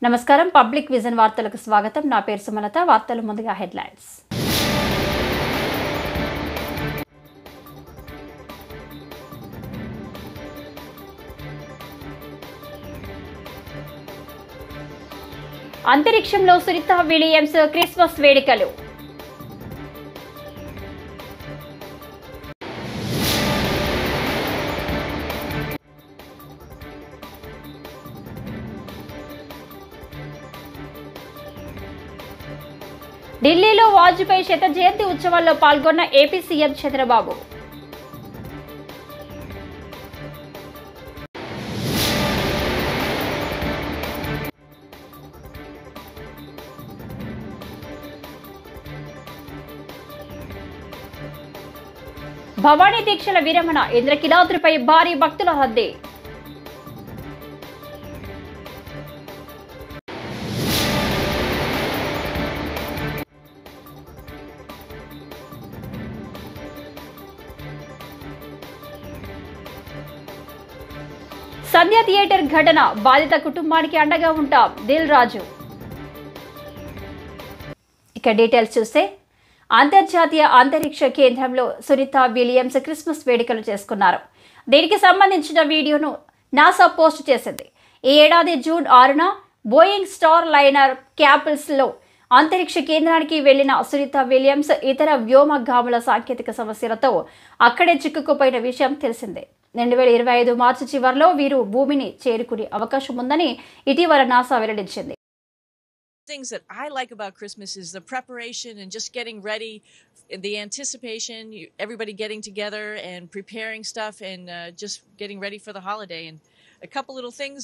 నమస్కారం public vision వార్తలకు స్వాగతం నా పేరు సుమలత వార్తలు ముందుగా హెడ్లైన్స్ అంతరిక్షంలో సునీతా విలియమ్స్ క్రిస్మస్ వేడుకలు ఢిల్లీలో వాజ్పేయి శత జయంతి ఉత్సవాల్లో పాల్గొన్న ఏపీ సీఎం చంద్రబాబు భవానీ దీక్షల విరమణ ఇంద్రకిలాద్రిపై భారీ భక్తుల రద్దీ సంధ్య థియేటర్ ఘటన బాధిత కుటుంబానికి అండగా ఉంటాం దిల్ రాజు. ఇక డీటెయిల్స్ చూస్తే అంతర్జాతీయ అంతరిక్ష కేంద్రంలో సునీతా విలియమ్స్ క్రిస్మస్ వేడుకలు చేసుకున్నారు. దీనికి సంబంధించిన వీడియోను నాసా పోస్ట్ చేసింది. ఈ ఏడాది జూన్ 6న బోయింగ్ స్టార్ లైనర్ క్యాపిల్స్లో అంతరిక్ష కేంద్రానికి వెళ్లిన సునీతా విలియమ్స్ ఇతర వ్యోమగాముల సాంకేతిక సమస్యలతో అక్కడే చిక్కుకుపోయిన విషయం తెలిసిందే. 2025 మార్చి చివరిలో వీరు భూమిని చేరుకునే అవకాశం ఉందని ఇటీవల నాసా వెల్లడించింది. Things that I like about Christmas is the preparation and just getting ready, the anticipation, everybody getting together and preparing stuff and just getting ready for the holiday. And a couple little things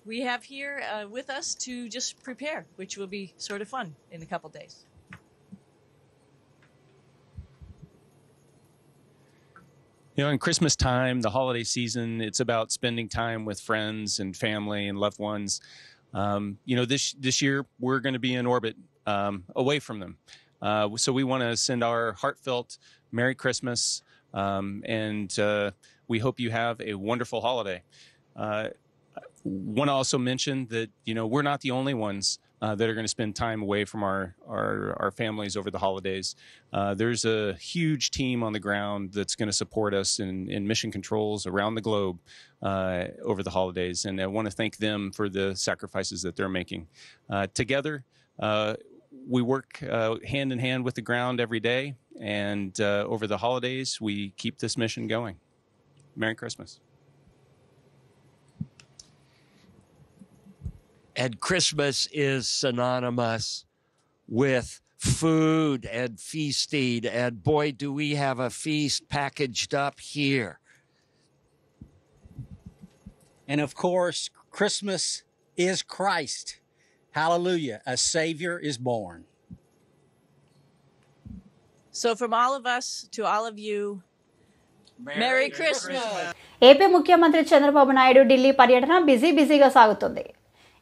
we have here with us to just prepare, which will be sort of fun in a couple days. You know, in Christmas time, the holiday season, it's about spending time with friends and family and loved ones. You know, this year we're going to be in orbit away from them. So we want to send our heartfelt Merry Christmas and we hope you have a wonderful holiday. Want to also mention that, you know, we're not the only ones that are going to spend time away from our families over the holidays. There's a huge team on the ground that's going to support us in mission controls around the globe over the holidays, and I want to thank them for the sacrifices that they're making. Together, we work hand in hand with the ground every day, and over the holidays, we keep this mission going. Merry Christmas. And Christmas is synonymous with food and feasting. And boy, do we have a feast packaged up here. And of course, Christmas is Christ. Hallelujah. A Savior is born. So from all of us to all of you, Merry Christmas. AP ముఖ్యమంత్రి చంద్రబాబు నాయుడు ఢిల్లీ పర్యటన బిజీగా సాగుతుంది.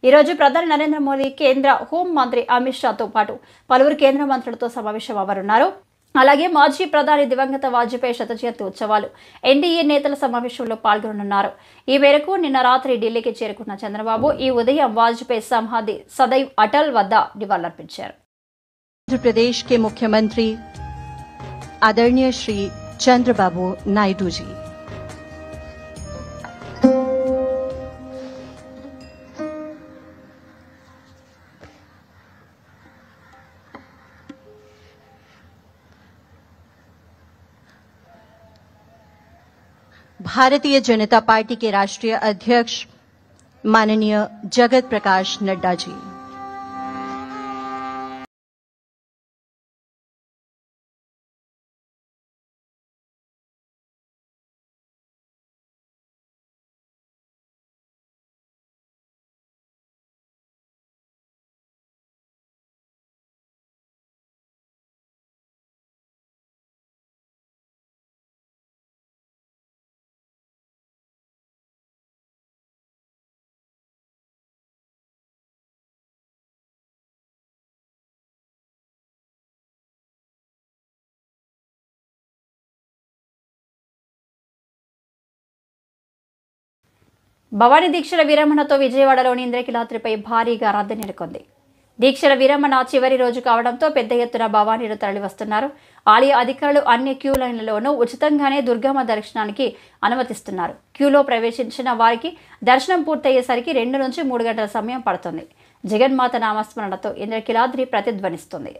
ఈ రోజు ప్రధాని నరేంద్ర మోదీ కేంద్ర home మంత్రి అమిత్ షాతో పాటు పలువురు కేంద్ర మంత్రులతో సమావేశం అవ్వనున్నారు. అలాగే మాజీ ప్రధాని దివంగత వాజ్పేయి శత జయంతి ఉత్సవాలు ఎన్డీఏ నేతల సమావేశంలో పాల్గొననున్నారు. ఈ మేరకు నిన్న రాత్రి ఢిల్లీకి చేరుకున్న చంద్రబాబు ఈ ఉదయం వాజ్పేయి సమాధి సదైవ్ అటల్ వద్ద నివాళులర్పించారు. ఆంధ్రప్రదేశ్ के मुख्यमंत्री आदरणीय श्री चंद्रबाबू नायडू जी, भारतीय जनता पार्टी के राष्ट्रीय अध्यक्ष माननीय जगत प्रकाश नड्डा जी, భవానీ దీక్షల విరమణతో విజయవాడలోని ఇంద్రకీలాద్రిపై భారీగా రద్దీ నెలకొంది. దీక్షల విరమణ చివరి రోజు కావడంతో పెద్ద ఎత్తున భవానీలు తరలివస్తున్నారు. ఆలయ అధికారులు అన్ని క్యూ లైన్లలోనూ ఉచితంగానే దుర్గమ్మ దర్శనానికి అనుమతిస్తున్నారు. క్యూలో ప్రవేశించిన వారికి దర్శనం పూర్తయ్యేసరికి 2 నుంచి 3 గంటల సమయం పడుతుంది. జగన్మాత నామస్మరణతో ఇంద్రకీలాద్రి ప్రతిధ్వనిస్తుంది.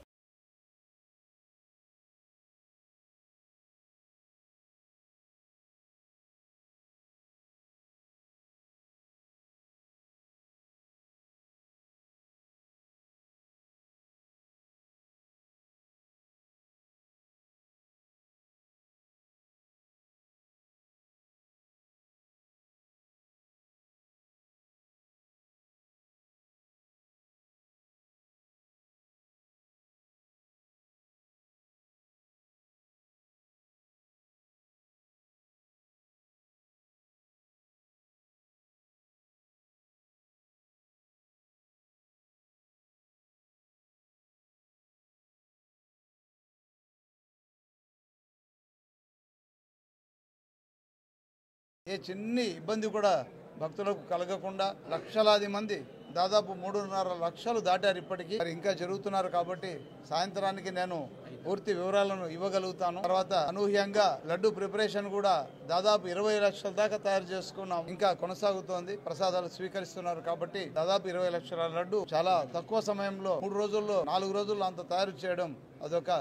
ఏ చిన్ని ఇబ్బంది కూడా భక్తులకు కలగకుండా లక్షలాది మంది దాదాపు 3.5 లక్షలు దాటారు ఇప్పటికీ. మరి ఇంకా జరుగుతున్నారు కాబట్టి సాయంత్రానికి నేను పూర్తి వివరాలను ఇవ్వగలుగుతాను. తర్వాత అనూహ్యంగా లడ్డు ప్రిపరేషన్ కూడా దాదాపు 20 లక్షల దాకా తయారు చేసుకున్నాం. ఇంకా కొనసాగుతోంది. ప్రసాదాలు స్వీకరిస్తున్నారు కాబట్టి దాదాపు 20 లక్షల లడ్డు చాలా తక్కువ సమయంలో 3 రోజుల్లో 4 రోజుల్లో అంత తయారు చేయడం అదొక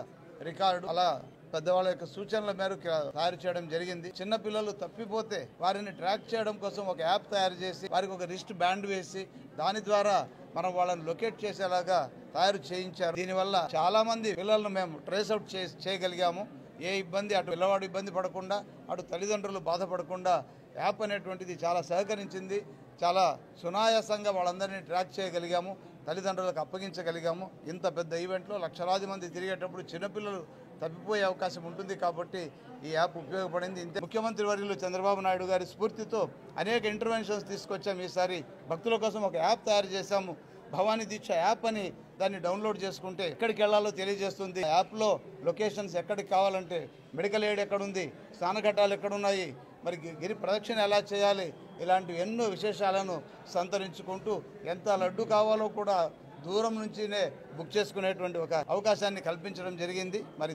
రికార్డు. అలా పెద్దవాళ్ళ యొక్క సూచనల మేరకు తయారు చేయడం జరిగింది. చిన్న పిల్లలు తప్పిపోతే వారిని ట్రాక్ చేయడం కోసం ఒక యాప్ తయారు చేసి వారికి ఒక రిస్ట్ బ్యాండ్ వేసి దాని ద్వారా మనం వాళ్ళని లొకేట్ చేసేలాగా తయారు చేయించారు. దీనివల్ల చాలా మంది పిల్లలను మేము ట్రేస్ అవుట్ చేయగలిగాము. ఏ ఇబ్బంది అటు పిల్లవాడు ఇబ్బంది పడకుండా అటు తల్లిదండ్రులు బాధపడకుండా యాప్ అనేటువంటిది చాలా సహకరించింది. చాలా సునాయాసంగా వాళ్ళందరినీ ట్రాక్ చేయగలిగాము, తల్లిదండ్రులకు అప్పగించగలిగాము. ఇంత పెద్ద ఈవెంట్లో లక్షలాది మంది తిరిగేటప్పుడు చిన్నపిల్లలు తప్పిపోయే అవకాశం ఉంటుంది కాబట్టి ఈ యాప్ ఉపయోగపడింది. ఇంతే ముఖ్యమంత్రి వర్యులు చంద్రబాబు నాయుడు గారి స్ఫూర్తితో అనేక ఇంటర్వెన్షన్స్ తీసుకొచ్చాము. ఈసారి భక్తుల కోసం ఒక యాప్ తయారు చేశాము. భవానీ దీక్ష యాప్ అని దాన్ని డౌన్లోడ్ చేసుకుంటే ఎక్కడికి వెళ్లాలో తెలియజేస్తుంది. యాప్లో లొకేషన్స్ ఎక్కడికి కావాలంటే మెడికల్ ఎయిడ్ ఎక్కడుంది, స్నానఘట్టాలు ఎక్కడున్నాయి, మరి గిరి ప్రదక్షిణ ఎలా చేయాలి, ఇలాంటి ఎన్నో విశేషాలను సంతరించుకుంటూ ఎంత లడ్డు కావాలో కూడా దూరం నుంచినే బుక్ చేసుకునేటువంటి ఒక అవకాశాన్ని కల్పించడం జరిగింది. మరి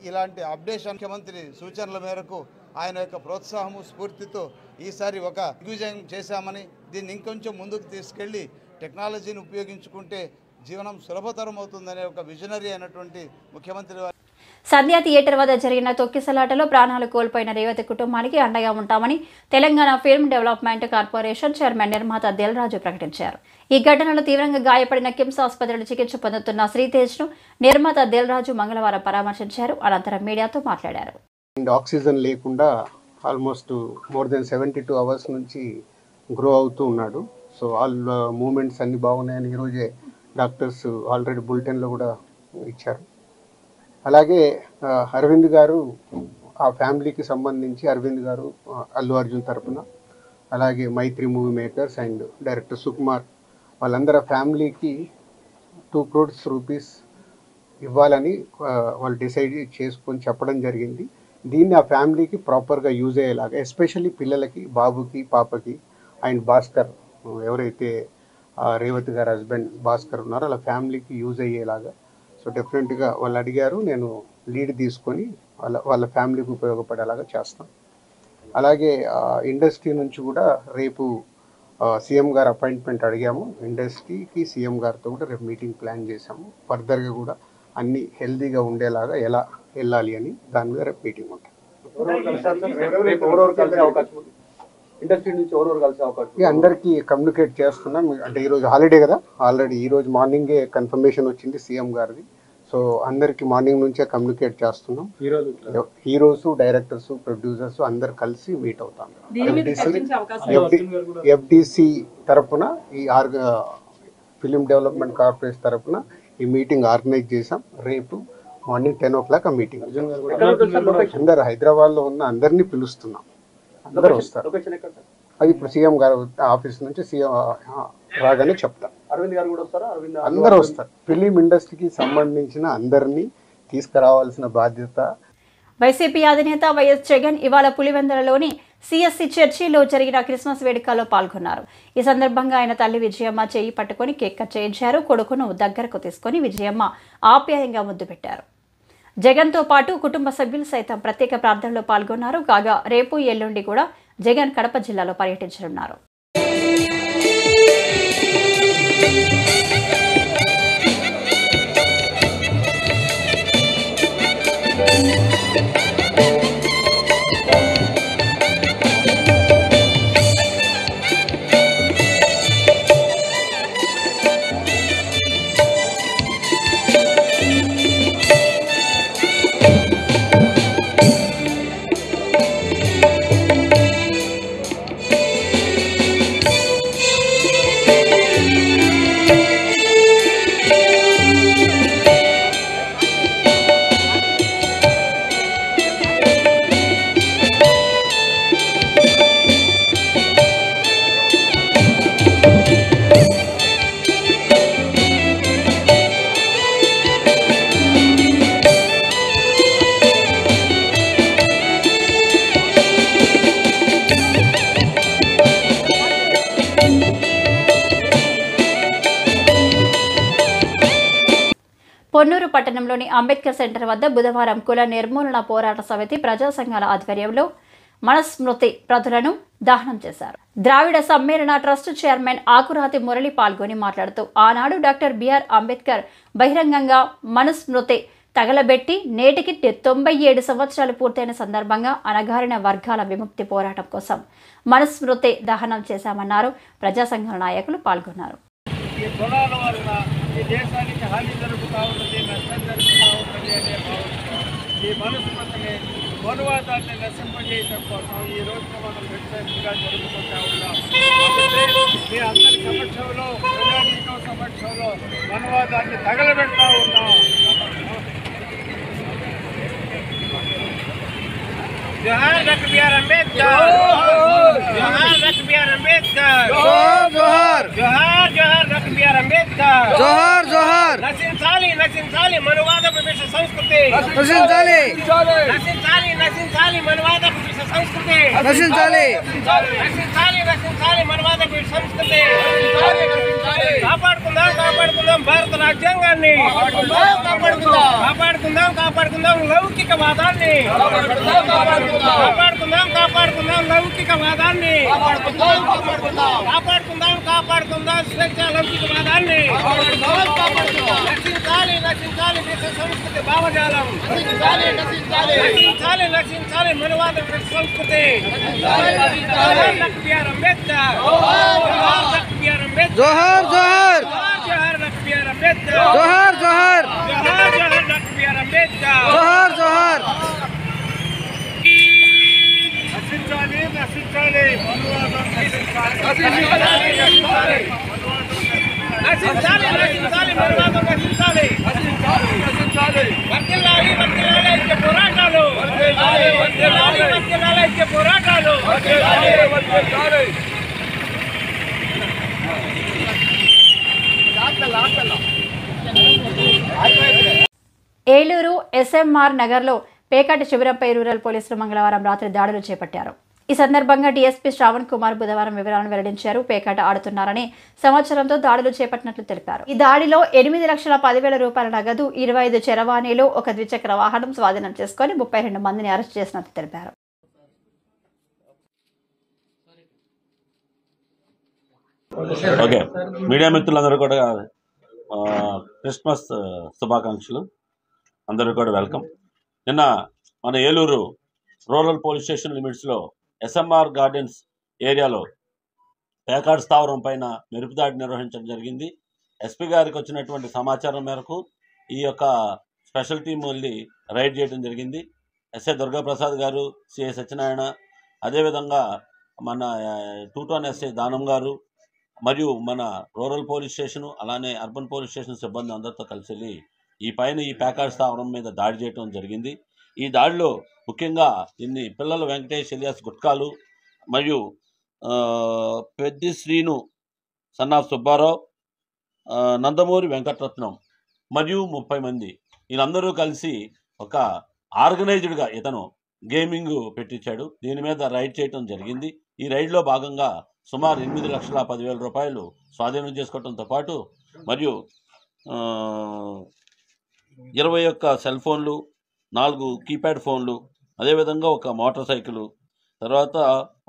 ఇలాంటి అప్డేషన్ ముఖ్యమంత్రి సూచనల మేరకు ఆయన యొక్క ప్రోత్సాహము స్ఫూర్తితో ఈసారి ఒక దిగ్విజయం చేశామని, దీన్ని ఇంకొంచెం ముందుకు తీసుకెళ్లి టెక్నాలజీని ఉపయోగించుకుంటే జీవనం సులభతరం అవుతుందనే ఒక విజనరీ అయినటువంటి ముఖ్యమంత్రి. సంధ్యా థియేటర్ వద్ద జరిగిన తొక్కిసలాటలో ప్రాణాలు కోల్పోయిన రేవతి కుటుంబానికి అండగా ఉంటామని Telangana film development corporation chairman నిర్మాత దిల్రాజు ప్రకటించారు. ఈ ఘటనలో తీవ్రంగా గాయపడిన కిమ్స్ ఆసుపత్రిలో చికిత్స పొందుతున్న శ్రీతేజ్ను నిర్మాత దిల్రాజు మంగళవారం పరామర్శించారు. అనంతరం మీడియాతో మాట్లాడారు. ఆక్సిజన్ లేకుండా ఆల్మోస్ట్ మోర్ దెన్ 72 అవర్స్ నుంచి గ్రో అవుతూ ఉన్నాడు. సో ఆల్ మూమెంట్స్ అన్ని బాగున్నాయని ఈరోజే డాక్టర్స్ ఆల్రెడీ బులెటిన్లో కూడా ఇచ్చారు. అలాగే అరవింద్ గారు ఆ ఫ్యామిలీకి సంబంధించి అరవింద్ గారు అల్లు అర్జున్ తరపున, అలాగే Mythri movie makers and director Sukumar వాళ్ళందరూ ఫ్యామిలీకి 2 crores రూపీస్ ఇవ్వాలని వాళ్ళు డిసైడ్ చేసుకొని చెప్పడం జరిగింది. దీన్ని ఆ ఫ్యామిలీకి ప్రాపర్గా యూజ్ అయ్యేలాగా, ఎస్పెషల్లీ పిల్లలకి, బాబుకి, పాపకి అండ్ భాస్కర్ ఎవరైతే రేవతి గారి హస్బెండ్ భాస్కర్ ఉన్నారో అలా ఫ్యామిలీకి యూజ్ అయ్యేలాగా. సో డెఫినెట్గా వాళ్ళు అడిగారు, నేను లీడ్ తీసుకొని వాళ్ళ ఫ్యామిలీకి ఉపయోగపడేలాగా చేస్తాం. అలాగే ఇండస్ట్రీ నుంచి కూడా రేపు సీఎం గారు అపాయింట్మెంట్ అడిగాము. ఇండస్ట్రీకి సీఎం గారితో కూడా రేపు మీటింగ్ ప్లాన్ చేశాము. ఫర్దర్గా కూడా అన్ని హెల్తీగా ఉండేలాగా ఎలా వెళ్ళాలి అని దాని మీద రేపు మీటింగ్ ఉంటుంది. అందరికీ కమ్యూనికేట్ చేస్తున్నాం. అంటే ఈరోజు హాలిడే కదా, ఆల్రెడీ ఈరోజు మార్నింగే కన్ఫర్మేషన్ వచ్చింది సీఎం గారిది. సో అందరికి మార్నింగ్ నుంచే కమ్యూనికేట్ చేస్తున్నాం. హీరోస్, డైరెక్టర్స్, ప్రొడ్యూసర్స్ అందరు కలిసి మీట్ అవుతాం. ఎఫ్డిసి తరఫున ఈ ఫిలిం డెవలప్మెంట్ కార్పొరేషన్ తరఫున ఈ మీటింగ్ ఆర్గనైజ్ చేసాం. రేపు మార్నింగ్ 10 o'clock ఆ మీటింగ్. అందరు హైదరాబాద్లో ఉన్న అందరినీ పిలుస్తున్నాం, అందరూ వస్తారు. అది ఇప్పుడు సీఎం గారు ఆఫీస్ నుంచి సీఎం రాగానే చెప్తారు. అరవింద్ గారు కూడా వస్తారా? అందరూ వస్తారు. ఫిలిం ఇండస్ట్రీకి సంబంధించిన అందరినీ తీసుకురావాల్సిన బాధ్యత. వైసీపీ అధినేత వైఎస్ జగన్ ఇవాళ పులివెందులలోని సిఎస్సి చర్చిలో జరిగిన క్రిస్మస్ వేడుకల్లో పాల్గొన్నారు. ఈ సందర్భంగా ఆయన తల్లి విజయమ్మ చేయి పట్టుకొని కేక్ కట్ చేయించారు. కొడుకును దగ్గరకు తీసుకొని విజయమ్మ ఆప్యాయంగా ముద్దు పెట్టారు. జగన్తో పాటు కుటుంబ సభ్యులు సైతం ప్రత్యేక ప్రార్థనలో పాల్గొన్నారు. కాగా రేపు ఎల్లుండి కూడా జగన్ కడప జిల్లాలో పర్యటించనున్నారు. పొన్నూరు పట్టణంలోని అంబేద్కర్ సెంటర్ వద్ద బుధవారం కుల నిర్మూలన పోరాట సమితి ప్రజా సంఘాల ఆధ్వర్యంలో మనస్మృతి ప్రతులను దహనం చేశారు. ద్రావిడ సమ్మేళన ట్రస్ట్ చైర్మన్ ఆకురాతి మురళి పాల్గొని మాట్లాడుతూ ఆనాడు డాక్టర్ బిఆర్ అంబేద్కర్ బహిరంగంగా మనుస్మృతి తగలబెట్టి నేటికి 97 సంవత్సరాలు పూర్తయిన సందర్భంగా అణగారిన వర్గాల విముక్తి పోరాటం కోసం మనుస్మృతి దహనం చేశామన్నారు. ప్రజా సంఘాల నాయకులు పాల్గొన్నారు. ఈ కులాల వల్ల ఈ దేశానికి హాని జరుగుతూ ఉన్నది, నష్టం జరుగుతూ ఉన్నది అనే భావంతో ఈ మనుస్మృతిని మనువాదాన్ని నశింపజేయడం కోసం ఈ రోజున మనం ప్రత్యేకంగా జరుపుకుంటూ ఉన్నాం. మీ అందరి సమక్షంలో ప్రజానీకం సమక్షంలో మనువాదాన్ని తగలబెడతా ఉన్నాం. జోహార్ డాక్టర్ బిఆర్ అంబేద్కర్, జోహార్ డాక్టర్ బిఆర్ అంబేద్కర్, జోహార్ జోహార్ జోహార్ డాక్టర్ బిఆర్ అంబేద్కర్, జోహార్ జోహార్. నశించాలి నశించాలి మనువాదపు విష సంస్కృతి, నశించాలి నశించాలి నశించాలి మనువాదపు విష సంస్కృతి, నశించాలి నశించాలి నశించాలి మనువాదపు విష సంస్కృతి. కాపాడుకుందాం కాపాడుకుందాం భారత రాజ్యాంగాన్ని, కాపాడుకుందాం కాపాడుకుందాం లౌకికవాదాన్ని, కాపాడుకుందాం కాపాడుకుందాం లౌకికవాదాన్ని, కాపాడుకుందాం కాపాడుకుందాం స్వేచ్ఛ లౌకికవాదాన్ని. నశించాలి నశించాలి దేశ సంస్కృతి భావజాలం, నశించాలి నశించాలి మనువాద సంస్కృతి. Doctor B R Ambedkar, doctor B R Ambedkar, జోహార్ జోహార్ జోహార్ డాక్టర్ బిఆర్ అంబేద్కర్, జోహార్ జోహార్ జోహార్ జోహార్ డాక్టర్ బిఆర్ అంబేద్కర్, జోహార్ జోహార్. నశించాలి నశించాలి మనువాదం, నశించాలి నశించాలి నశించాలి మనువాదం, నశించాలి నశించాలి. వర్ధిల్లాలి వర్ధిల్లాలి ఐక్య పోరాటాలు, వర్ధిల్లాలి వర్ధిల్లాలి ఐక్య పోరాటాలు. ఏలూరు ఎస్ఎంఆర్ నగర్లో పేకాట శిబిరంపై రూరల్ పోలీసులు మంగళవారం రాత్రి దాడులు చేపట్టారు. ఈ సందర్భంగా డీఎస్పీ శ్రావణ్ కుమార్ బుధవారం వివరాలను వెల్లడించారు. పేకాట ఆడుతున్నారని సమాచారంతో దాడులు చేపట్టినట్లు తెలిపారు. ఈ దాడిలో 8,10,000 రూపాయల నగదు, 25 చరవాణీలు, ఒక ద్విచక్ర వాహనం స్వాధీనం చేసుకుని 32 మందిని అరెస్ట్ చేసినట్లు తెలిపారు. ఓకే, మీడియా మిత్రులందరూ కూడా క్రిస్మస్ శుభాకాంక్షలు. అందరూ కూడా వెల్కమ్. నిన్న మన ఏలూరు రూరల్ పోలీస్ స్టేషన్ లిమిట్స్లో ఎస్ఎంఆర్ గార్డెన్స్ ఏరియాలో పేకాట స్థావరం పైన మెరుపుదాడి నిర్వహించడం జరిగింది. ఎస్పీ గారికి వచ్చినటువంటి సమాచారం మేరకు ఈ యొక్క స్పెషల్ టీం వెళ్ళి రైడ్ చేయడం జరిగింది. ఎస్ఐ దుర్గాప్రసాద్ గారు, సిఐ సత్యనారాయణ, అదేవిధంగా మన 2 టౌన్ ఎస్ఐ దానం గారు మరియు మన రూరల్ పోలీస్ స్టేషను అలానే అర్బన్ పోలీస్ స్టేషన్ సిబ్బంది అందరితో కలిసి ఈ పేకాట స్థావరం మీద దాడి చేయడం జరిగింది. ఈ దాడిలో ముఖ్యంగా ఇన్ని పిల్లలు వెంకటేష్ ఎలియాస్ గుట్కాలు మరియు పెద్ది శ్రీను సన్నాఫ్ సుబ్బారావు, నందమూరి వెంకటరత్నం మరియు 30 మంది వీళ్ళందరూ కలిసి ఒక ఆర్గనైజ్డ్గా ఇతను గేమింగ్ పెట్టించాడు. దీని మీద రైడ్ చేయడం జరిగింది. ఈ రైడ్లో భాగంగా సుమారు 8,10,000 రూపాయలు స్వాధీనం చేసుకోవడంతో పాటు మరియు 21 సెల్ ఫోన్లు, 4 కీప్యాడ్ ఫోన్లు, అదేవిధంగా ఒక మోటార్ సైకిల్, తర్వాత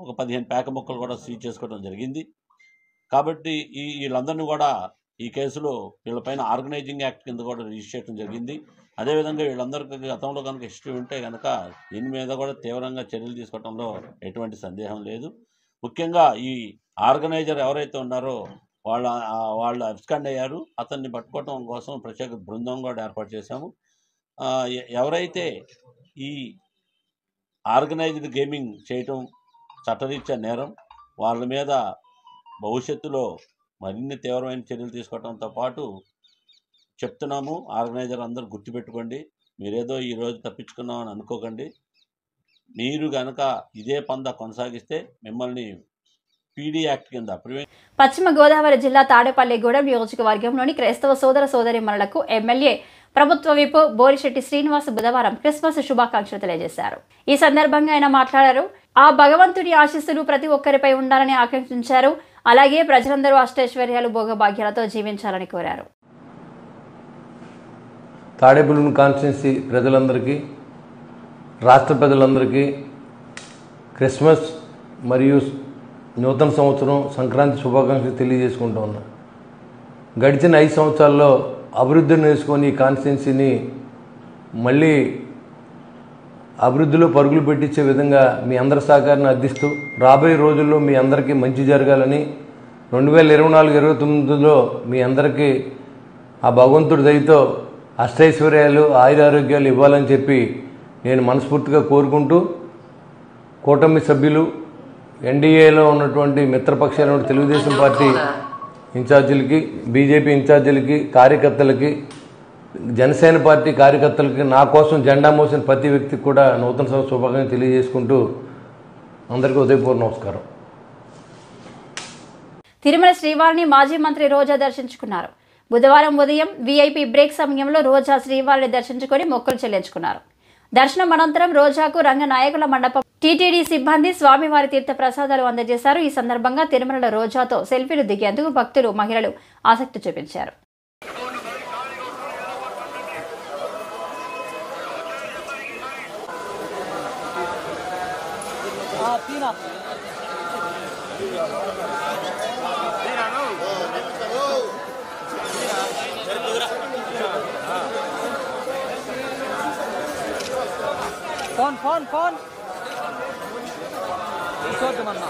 ఒక 15 పేక ముక్కలు కూడా సీజ్ చేసుకోవడం జరిగింది. కాబట్టి వీళ్ళందరినీ కూడా ఈ కేసులో వీళ్ళపైన ఆర్గనైజింగ్ యాక్ట్ కింద కూడా రిజిస్టర్ చేయడం జరిగింది. అదేవిధంగా వీళ్ళందరికీ గతంలో కనుక హిస్టరీ ఉంటే కనుక దీని మీద కూడా తీవ్రంగా చర్యలు తీసుకోవడంలో ఎటువంటి సందేహం లేదు. ముఖ్యంగా ఈ ఆర్గనైజర్ ఎవరైతే ఉన్నారో వాళ్ళు అబ్స్కాండ్ అయ్యారు. అతన్ని పట్టుకోవడం కోసం ప్రత్యేక బృందం కూడా ఏర్పాటు చేశాము. ఎవరైతే ఈ ఆర్గనైజ్డ్ గేమింగ్ చేయటం చట్టరీత్యా నేరం, వాళ్ళ మీద భవిష్యత్తులో మరిన్ని తీవ్రమైన చర్యలు తీసుకోవడంతో పాటు చెప్తున్నాము. ఆర్గనైజర్ అందరూ గుర్తుపెట్టుకోండి. మీరేదో ఈరోజు తప్పించుకున్నామని అనుకోకండి. మీరు కనుక ఇదే పందా కొనసాగిస్తే మిమ్మల్ని పీడీ యాక్ట్ కింద పశ్చిమ గోదావరి జిల్లా తాడేపల్లిగూడెం నియోజకవర్గంలోని క్రైస్తవ సోదర సోదరీమణులకు ఎమ్మెల్యే ప్రభుత్వ విప్ బోరిశెట్టి శ్రీనివాస్ బుధవారం క్రిస్మస్ శుభాకాంక్షలు తెలియజేశారు. ఈ సందర్భంగా ఆయన మాట్లాడారు. ఆ భగవంతుడి ఆశీస్సులు ప్రతి ఒక్కరిపై ఉండాలని ఆకాంక్షించారు. అలాగే ప్రజలందరూ అష్టైశ్వర్యాలు భోగభాగ్యాలతో జీవించాలని కోరారు. తాడేపల్లి కాన్స్టిట్యున్సీ ప్రజలందరికీ, రాష్ట్ర ప్రజలందరికీ క్రిస్మస్ మరియు నూతన సంవత్సరం సంక్రాంతి శుభాకాంక్షలు తెలియజేసుకుంటూ ఉన్నా. గడిచిన 5 సంవత్సరాల్లో అభివృద్ధిని వేసుకొని ఈ కాన్స్టిట్యున్సీని మళ్ళీ అభివృద్ధిలో పరుగులు పెట్టించే విధంగా మీ అందరి సహకారాన్ని అందిస్తూ రాబోయే రోజుల్లో మీ అందరికీ మంచి జరగాలని 2024-29లో మీ అందరికీ ఆ భగవంతుడి దయతో అష్టైశ్వర్యాలు ఆయురారోగ్యాలు ఇవ్వాలని చెప్పి నేను మనస్ఫూర్తిగా కోరుకుంటూ కూటమి సభ్యులు, ఎన్డీఏలో ఉన్నటువంటి మిత్రపక్షాల తెలుగుదేశం పార్టీ ఇన్ఛార్జీలకి, బీజేపీ ఇన్ఛార్జీలకి, కార్యకర్తలకి, జనసేన పార్టీ కార్యకర్తలకి, నా కోసం జెండా మోసిన ప్రతి వ్యక్తికి కూడా నూతన సంవత్సర శుభాకాంక్షలు తెలియజేసుకుంటూ అందరికీ ఉదయపూర్వ నమస్కారం. తిరుమల శ్రీవారిని మాజీ మంత్రి రోజా దర్శించుకున్నారు. బుధవారం ఉదయం వీఐపీ బ్రేక్ సమయంలో రోజా శ్రీవారిని దర్శించుకొని మొక్కులు చెల్లించుకున్నారు. దర్శనం అనంతరం రోజాకు రంగనాయకుల మండపం టీటీడీ సిబ్బంది స్వామివారి తీర్థ ప్రసాదాలు అందజేశారు. ఈ సందర్భంగా తిరుమలలో రోజాతో సెల్ఫీలు దిగేందుకు భక్తులు, మహిళలు ఆసక్తి చూపించారు. फोन అన్నా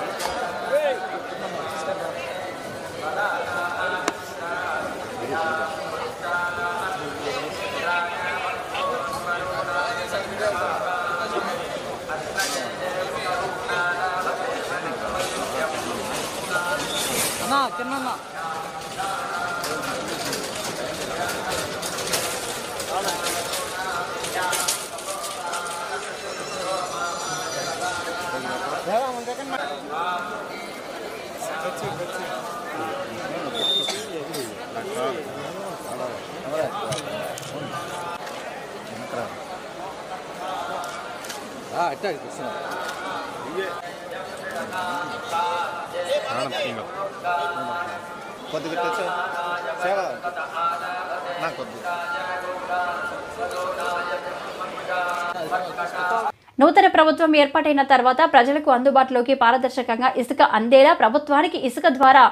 నూతన ప్రభుత్వం ఏర్పాటైన తర్వాత ప్రజలకు అందుబాటులోకి పారదర్శకంగా ఇసుక అందేలా ప్రభుత్వానికి ఇసుక ద్వారా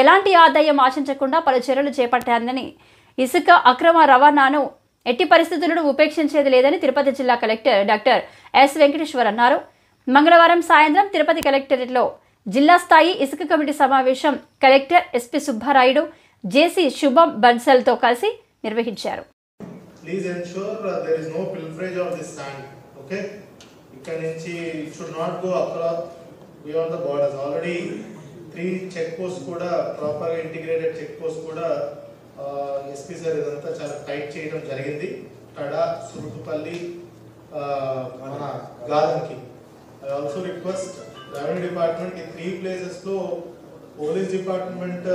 ఎలాంటి ఆదాయం ఆశించకుండా పలు చర్యలు చేపట్టారని, ఇసుక అక్రమ రవాణాను ఎట్టి పరిస్థితులను ఉపేక్షించేది లేదని తిరుపతి జిల్లా కలెక్టర్ డాక్టర్ ఎస్ వెంకటేశ్వర్ అన్నారు. మంగళవారం సాయంత్రం తిరుపతి కలెక్టరేట్లో జిల్లా స్థాయి ఇసుక కమిటీ సమావేశం కలెక్టర్ ఎస్పీ సుబ్బారాయుడు, జేసీ శుభం బన్సల్తో కలిసి నిర్వహించారు. Please ensure there is no pilferage of this sand. Okay? ఇక్కడ నుంచి it should not go across beyond the borders. Already 3 check posts కూడా proper integrated check posts కూడా ఎస్పీ సార్ ఇదంతా చాలా టైట్ చేయడం జరిగింది. కడ, సురుకుపల్లి, మన Gadanki. I also request revenue department ఈ 3 places లో పోలీస్ డిపార్ట్మెంట్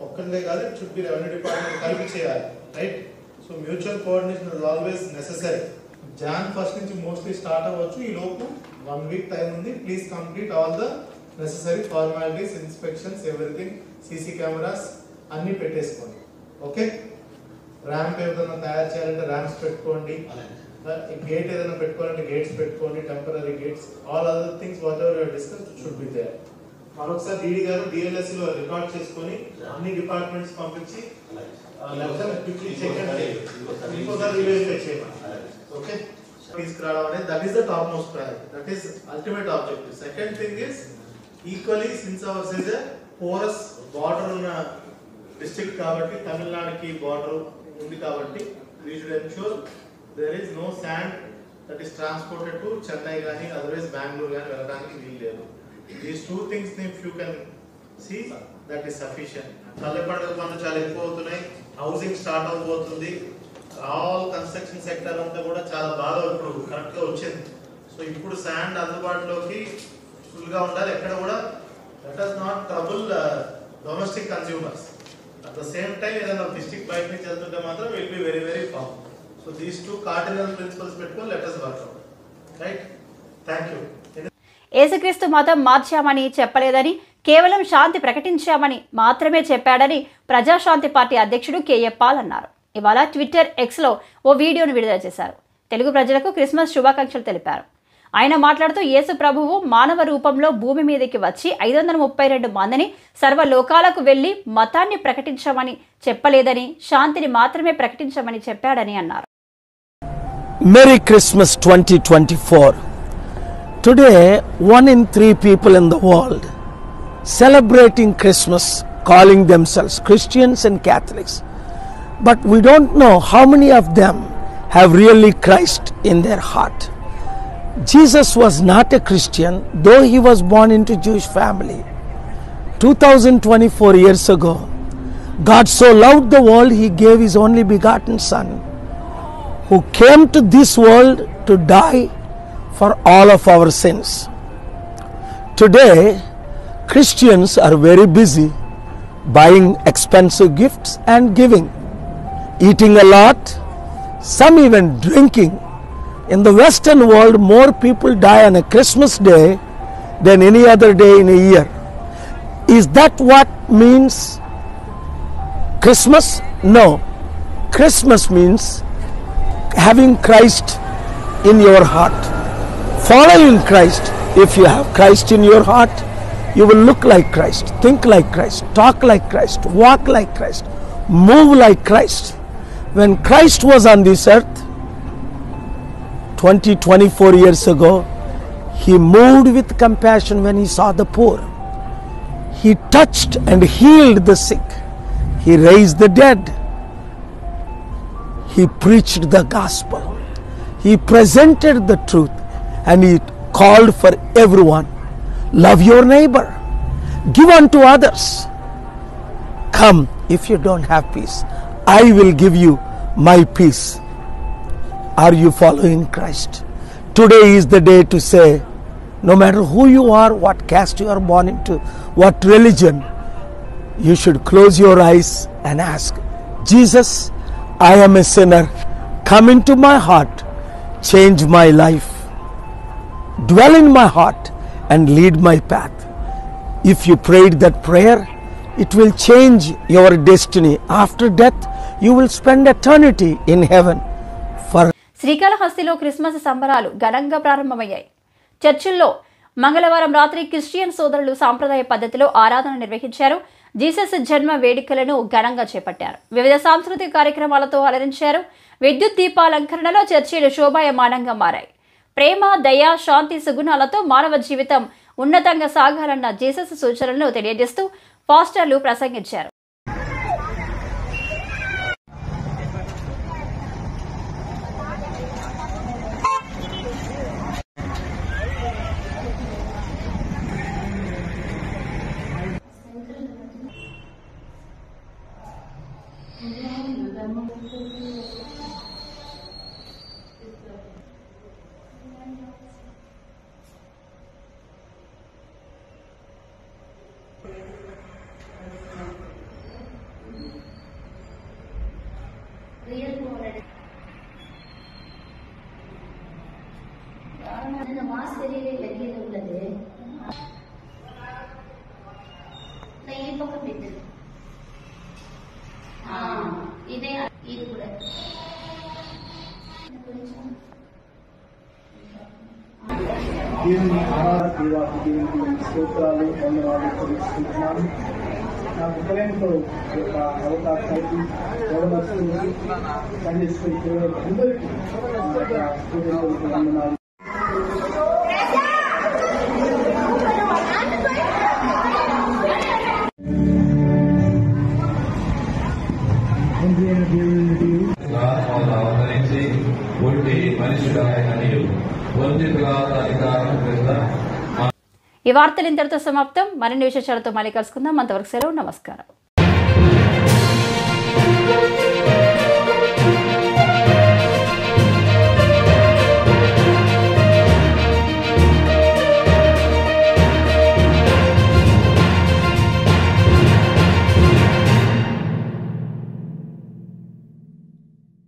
ఒక్కటే కాదు, it should be revenue department కలిపి చేయాలి. Right? So mutual coordination is always necessary. Jan 1st నుంచి మోస్ట్లీ స్టార్ట్ అవ్వచ్చు. ఈ లోపు 1 వీక్ టైం ఉంది. Please complete all the necessary formalities, inspections, everything. CC cameras అన్ని పెట్టేసుకోండి. ఓకే, ర్యాంప్ ఏదైనా తయారు చేయాలంటే ర్యాంప్స్ పెట్టుకోండి. గేట్ ఏదైనా పెట్టుకోవాలంటే గేట్స్ పెట్టుకోండి, temporary gates. All other things whatever your discuss should be there. మరొకసారి డీడీ గారు డిఎల్ఎస్ లో రికార్డ్ చేసుకొని అన్ని డిపార్ట్మెంట్స్ పంపించి ఓకే తీసుకురావడం అనేది that is the top most priority. That is ultimate objective. Second thing is equally since ours is a porous border ఉన్న district కాబట్టి, తమిళనాడుకి బార్డర్ ఉంది కాబట్టి, we should ensure there is no sand that is transported to Chennai కానీ otherwise Bengaluru కానీ వెళ్ళడానికి వీలు లేదు. These two things if you can see, that is sufficient. పల్లె పండుగ పనులు చాలా ఎక్కువ అవుతున్నాయి. హౌసింగ్ స్టార్ట్ అవబోతుంది. ఆల్ కన్స్ట్రక్షన్ సెక్టర్ అంతా కూడా చాలా బాగా ఇప్పుడు కరెక్ట్ గా వచ్చింది. సో ఇప్పుడు శాండ్ అందుబాటులోకి ఫుల్ గా ఉండాలి. ఎక్కడ కూడా that does not trouble domestic consumers. At the same time ఏదైనా డిస్ట్రిక్ట్ బయట నుంచి వెళ్తుంటే మాత్రం will be very very firm. So these two cardinal principles పెట్టుకొని let us work out. Right, thank you. Yesukreestu మతం మార్చామని చెప్పలేదని, కేవలం శాంతి ప్రకటించామని మాత్రమే చెప్పాడని ప్రజాశాంతి పార్టీ అధ్యక్షుడు కేఏ పాల్ అన్నారు. ఇవాళ ట్విట్టర్ ఎక్స్లో ఓ వీడియోను విడుదల చేశారు. తెలుగు ప్రజలకు క్రిస్మస్ శుభాకాంక్షలు తెలిపారు. ఆయన మాట్లాడుతూ యేసు ప్రభువు మానవ రూపంలో భూమి మీదకి వచ్చి 532 మందిని సర్వలోకాలకు వెళ్లి మతాన్ని ప్రకటించమని చెప్పలేదని, శాంతిని మాత్రమే ప్రకటించమని చెప్పాడని అన్నారు. Merry Christmas 2024. Today, 1 in 3 people in the world celebrating Christmas, calling themselves Christians and Catholics. But we don't know how many of them have really Christ in their heart. Jesus was not a Christian, though he was born into Jewish family. 2024 years ago, God so loved the world, he gave his only begotten Son, who came to this world to die for all of our sins. Today, Christians are very busy buying expensive gifts and giving, eating a lot, some even drinking. In the Western world, more people die on a Christmas day than any other day in a year. Is that what means Christmas? No. Christmas means having Christ in your heart. Following Christ. If you have Christ in your heart, you will look like Christ, think like Christ, talk like Christ, walk like Christ, move like Christ. When Christ was on this earth 24 years ago, he moved with compassion when he saw the poor. He touched and healed the sick. He raised the dead. He preached the gospel. He presented the truth. And he called for everyone. Love your neighbor. Give unto others. Come, if you don't have peace, I will give you my peace. Are you following Christ? Today is the day to say, no matter who you are, what caste you are born into, what religion, you should close your eyes and ask, Jesus, I am a sinner. Come into my heart. Change my life. Dwell in my heart and lead my path. If you prayed that prayer, it will change your destiny. After death, you will spend eternity in heaven. శ్రీకాళహస్తిలో Christmas సంబరాలు ఘనంగా ప్రారంభమయ్యాయి. చర్చిల్లో మంగళవారం రాత్రి Christian సోదరులు సాంప్రదాయ పద్ధతిలో ఆరాధన నిర్వహించారు. జీసస్ జన్మ వేడుకలను ఘనంగా చేపట్టారు. వివిధ సాంస్కృతిక కార్యక్రమాలతో అలరించారు. విద్యుత్ దీపాలంకరణలో చర్చిలు శోభాయమానంగా మారాయి. ప్రేమ, దయ, శాంతి సుగుణాలతో మానవ జీవితం ఉన్నతంగా సాగాలన్న జీసస్ సూచనలను తెలియజేస్తూ పాస్టర్లు ప్రసంగించారు. ఇంకొక పెద్ద ఇదే ఇది కూడా దేవుని ఆరాధన స్తోత్రాలు వందనాలు తెలుసుకుంటున్నాను. నా ఉదయంతో యొక్క అవకాశానికి గౌరవస్తువులకి సండే స్కూల్ పిల్లలందరికీ స్టూడెంట్లకు వందనాలు. అవతరించి ఒట్టి మనుషుడాయనని వందితుల అధికారం క్రింద. ఈ వార్తలు ఇంతటితో సమాప్తం. మరిన్ని విశేషాలతో మళ్ళీ కలుసుకుందాం. అంతవరకు సెలవు. నమస్కారం.